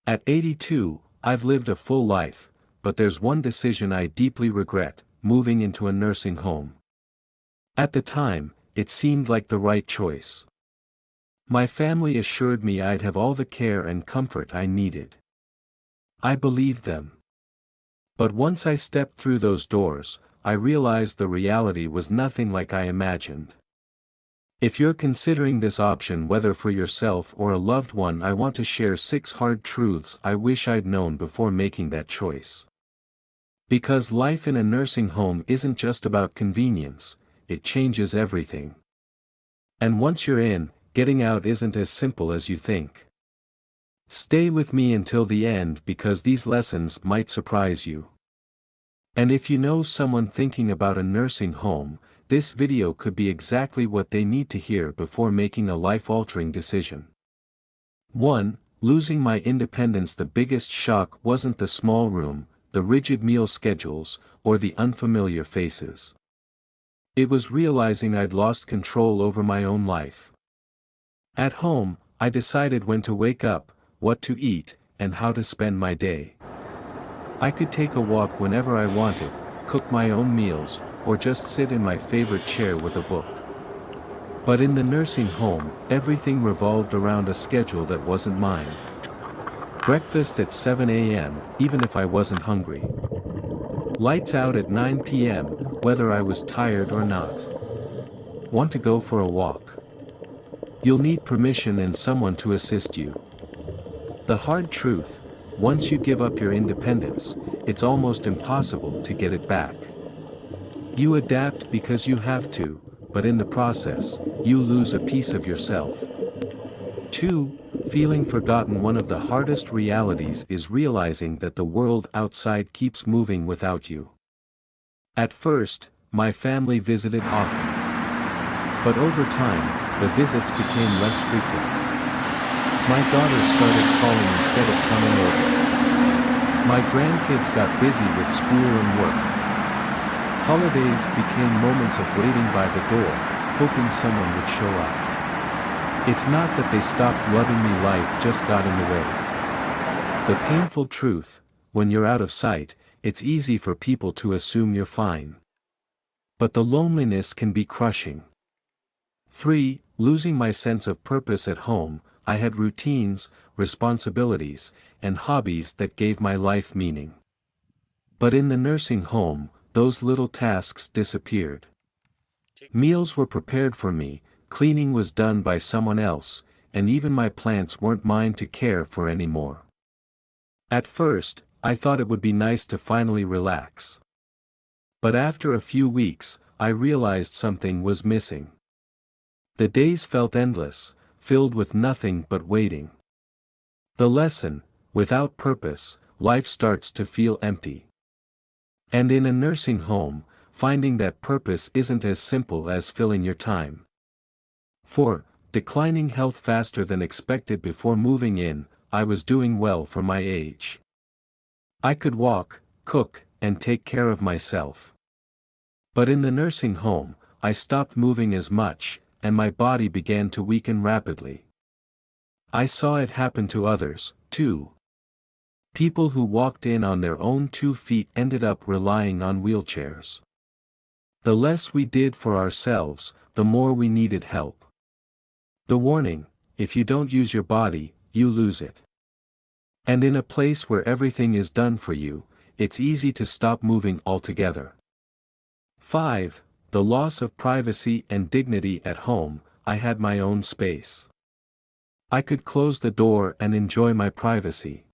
At 82, I've lived a full life, but there's one decision I deeply regret: moving into a nursing home. At the time, it seemed like the right choice. My family assured me I'd have all the care and comfort I needed. I believed them. But once I stepped through those doors, I realized the reality was nothing like I imagined. If you're considering this option, whether for yourself or a loved one, I want to share 6 hard truths I wish I'd known before making that choice. Because life in a nursing home isn't just about convenience, it changes everything. And once you're in, getting out isn't as simple as you think. Stay with me until the end because these lessons might surprise you. And if you know someone thinking about a nursing home, this video could be exactly what they need to hear before making a life-altering decision. 1. Losing my independence. The biggest shock wasn't the small room, the rigid meal schedules, or the unfamiliar faces. It was realizing I'd lost control over my own life. At home, I decided when to wake up, what to eat, and how to spend my day. I could take a walk whenever I wanted, cook my own meals, or just sit in my favorite chair with a book. But in the nursing home, everything revolved around a schedule that wasn't mine. Breakfast at 7 a.m., even if I wasn't hungry. Lights out at 9 p.m., whether I was tired or not. Want to go for a walk? You'll need permission and someone to assist you. The hard truth: once you give up your independence, it's almost impossible to get it back. You adapt because you have to, but in the process, you lose a piece of yourself. 2. Feeling forgotten. One of the hardest realities is realizing that the world outside keeps moving without you. At first, my family visited often. But over time, the visits became less frequent. My daughter started calling instead of coming over. My grandkids got busy with school and work. Holidays became moments of waiting by the door, hoping someone would show up. It's not that they stopped loving me, life just got in the way. The painful truth: when you're out of sight, it's easy for people to assume you're fine. But the loneliness can be crushing. 3. Losing my sense of purpose. At home, I had routines, responsibilities, and hobbies that gave my life meaning. But in the nursing home, those little tasks disappeared. Meals were prepared for me, cleaning was done by someone else, and even my plants weren't mine to care for anymore. At first, I thought it would be nice to finally relax. But after a few weeks, I realized something was missing. The days felt endless, filled with nothing but waiting. The lesson: without purpose, life starts to feel empty. And in a nursing home, finding that purpose isn't as simple as filling your time. 4. Declining health faster than expected. Before moving in, I was doing well for my age. I could walk, cook, and take care of myself. But in the nursing home, I stopped moving as much, and my body began to weaken rapidly. I saw it happen to others, too. People who walked in on their own 2 feet ended up relying on wheelchairs. The less we did for ourselves, the more we needed help. The warning: if you don't use your body, you lose it. And in a place where everything is done for you, it's easy to stop moving altogether. 5. The loss of privacy and dignity. At home, I had my own space. I could close the door and enjoy my privacy.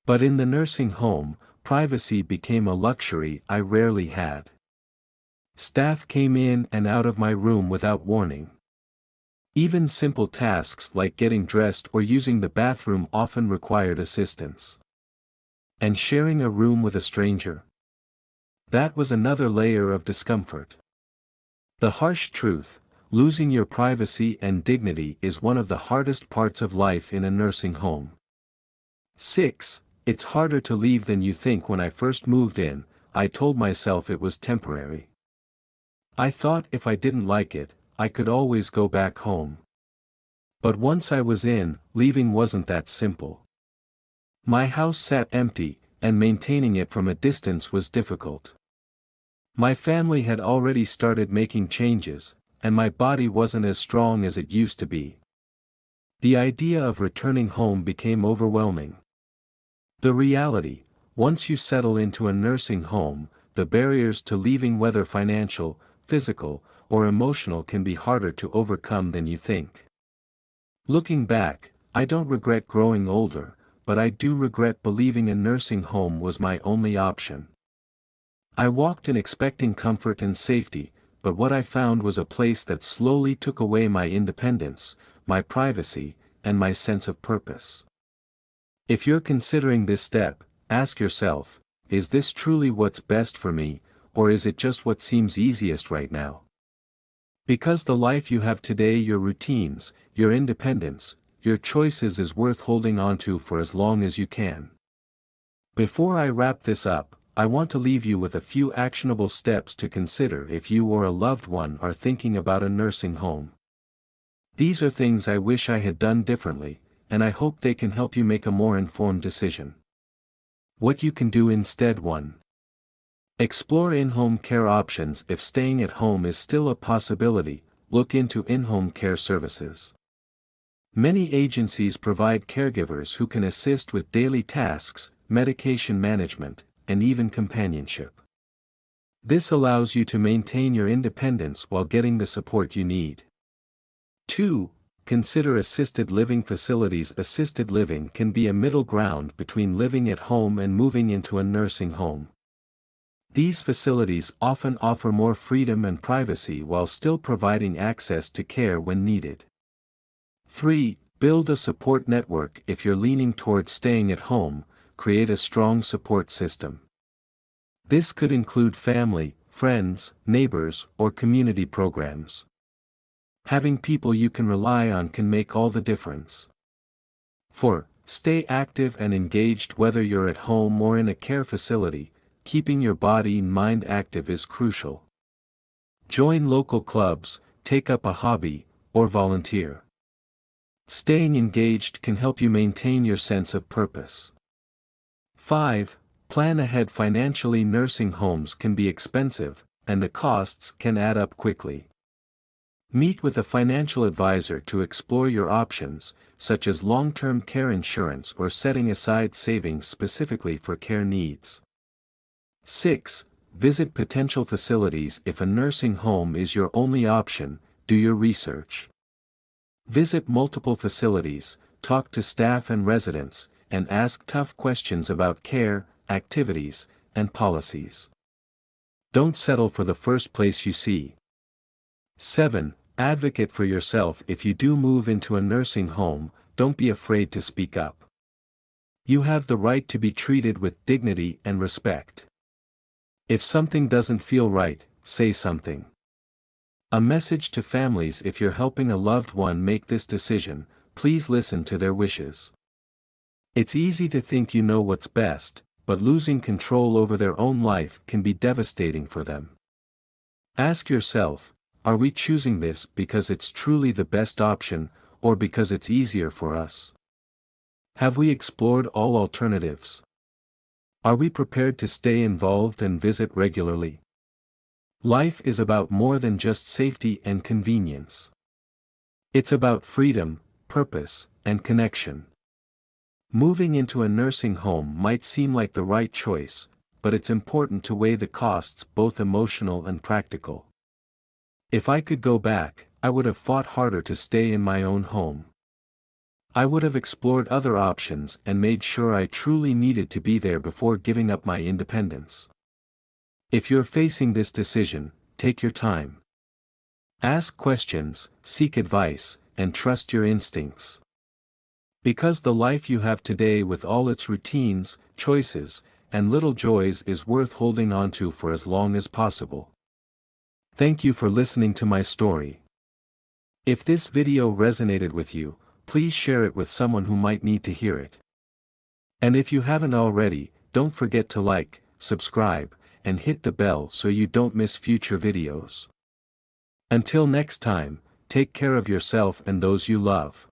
But in the nursing home, privacy became a luxury I rarely had. Staff came in and out of my room without warning. Even simple tasks like getting dressed or using the bathroom often required assistance. And sharing a room with a stranger? That was another layer of discomfort. The harsh truth: losing your privacy and dignity is one of the hardest parts of life in a nursing home. 6. It's harder to leave than you think. When I first moved in, I told myself it was temporary. I thought if I didn't like it, I could always go back home. But once I was in, leaving wasn't that simple. My house sat empty, and maintaining it from a distance was difficult. My family had already started making changes, and my body wasn't as strong as it used to be. The idea of returning home became overwhelming. The reality, once you settle into a nursing home, the barriers to leaving, whether financial, physical, or emotional, can be harder to overcome than you think. Looking back, I don't regret growing older, but I do regret believing a nursing home was my only option. I walked in expecting comfort and safety, but what I found was a place that slowly took away my independence, my privacy, and my sense of purpose. If you're considering this step, ask yourself, is this truly what's best for me, or is it just what seems easiest right now? Because the life you have today, your routines, your independence, your choices, is worth holding on to for as long as you can. Before I wrap this up, I want to leave you with a few actionable steps to consider if you or a loved one are thinking about a nursing home. These are things I wish I had done differently, and I hope they can help you make a more informed decision. What you can do instead: 1. Explore in-home care options. If staying at home is still a possibility, look into in-home care services. Many agencies provide caregivers who can assist with daily tasks, medication management, and even companionship. This allows you to maintain your independence while getting the support you need. 2. Consider assisted living facilities. Assisted living can be a middle ground between living at home and moving into a nursing home. These facilities often offer more freedom and privacy while still providing access to care when needed. 3. Build a support network. If you're leaning towards staying at home, create a strong support system. This could include family, friends, neighbors, or community programs. Having people you can rely on can make all the difference. 4. Stay active and engaged. Whether you're at home or in a care facility, keeping your body and mind active is crucial. Join local clubs, take up a hobby, or volunteer. Staying engaged can help you maintain your sense of purpose. 5. Plan ahead financially. Nursing homes can be expensive, and the costs can add up quickly. Meet with a financial advisor to explore your options, such as long-term care insurance or setting aside savings specifically for care needs. 6. Visit potential facilities. If a nursing home is your only option, do your research. Visit multiple facilities, talk to staff and residents, and ask tough questions about care, activities, and policies. Don't settle for the first place you see. 7. Advocate for yourself. If you do move into a nursing home, don't be afraid to speak up. You have the right to be treated with dignity and respect. If something doesn't feel right, say something. A message to families: if you're helping a loved one make this decision, please listen to their wishes. It's easy to think you know what's best, but losing control over their own life can be devastating for them. Ask yourself, are we choosing this because it's truly the best option, or because it's easier for us? Have we explored all alternatives? Are we prepared to stay involved and visit regularly? Life is about more than just safety and convenience. It's about freedom, purpose, and connection. Moving into a nursing home might seem like the right choice, but it's important to weigh the costs, both emotional and practical. If I could go back, I would have fought harder to stay in my own home. I would have explored other options and made sure I truly needed to be there before giving up my independence. If you're facing this decision, take your time. Ask questions, seek advice, and trust your instincts. Because the life you have today, with all its routines, choices, and little joys, is worth holding on to for as long as possible. Thank you for listening to my story. If this video resonated with you, please share it with someone who might need to hear it. And if you haven't already, don't forget to like, subscribe, and hit the bell so you don't miss future videos. Until next time, take care of yourself and those you love.